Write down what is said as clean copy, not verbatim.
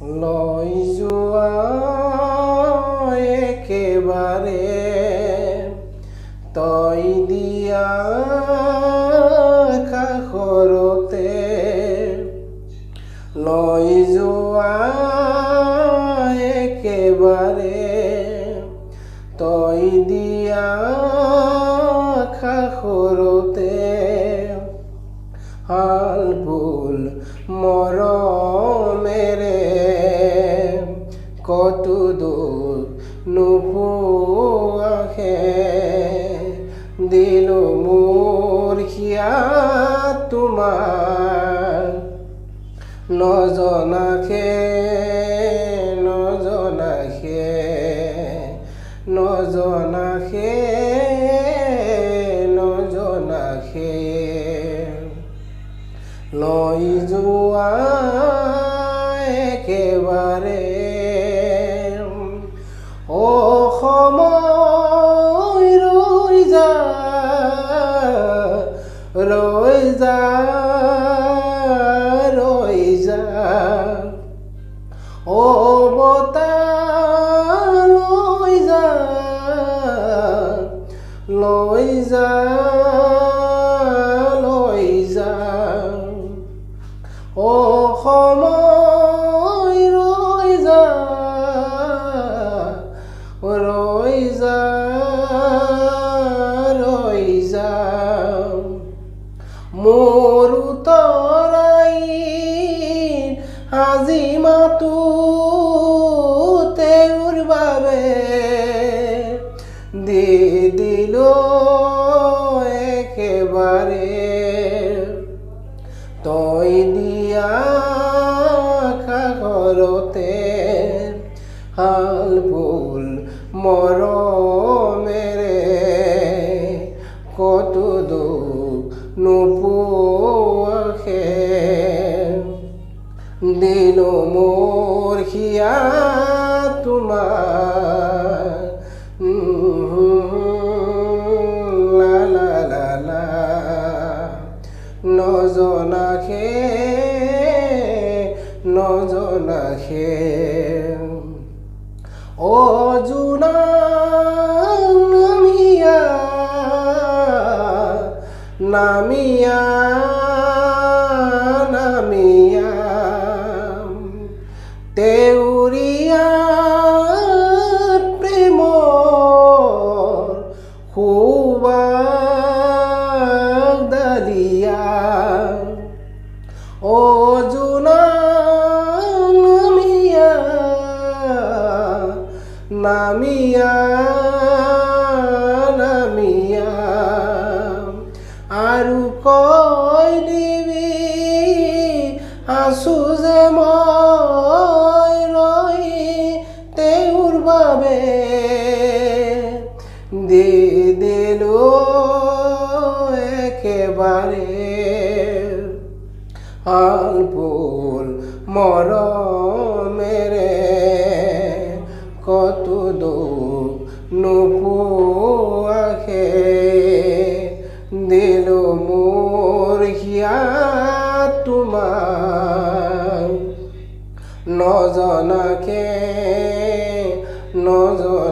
লৈ যোৱা একেবাৰে তই দিয়া কাষৰতে লৈ যোৱা একেবাৰে তই দিয়া কাষৰতে হাল ফুল মৰমেৰে কত দুখ নোপোৱাহে দিলো মোৰ হিয়া তোমাৰ নজনাকে নজনাকে নজনাকে নজনাকে লৈ যোৱা একেবাৰে সময় ৰৈ যা ৰৈ যা ৰৈ যা বতাহ লৈ যা লৈ যা লৈ যা সময় ৰৈ যা ৰৈ যা ৰৈ যা মোৰ উতৰাই আজি মাতো তেওঁৰ বাবে দি দিলো একেবাৰে তই দিয়া কাষৰতে হাল ফুল মৰমেৰে কত দুখ নোপোৱাহে দিলো মোৰ হিয়া তোমাৰ লা লা লা লা নজনাকে নজনাকে জোনা নামিয়া নামিয়া নামিয়া তেওৰিয়া প্ৰেমৰ সুবাস দালিয়া জোনা নামিয়া নামিয়া নামিয়া আৰু কৈ দিবি আছো যে মই ৰৈ তেওঁৰ বাবে দি দিলো একেবাৰে হাল ফুল মৰমেৰে কত দুখ নোপোৱাহে দিলো মোৰ হিয়া তোমাৰ নজনাকে নজনাকে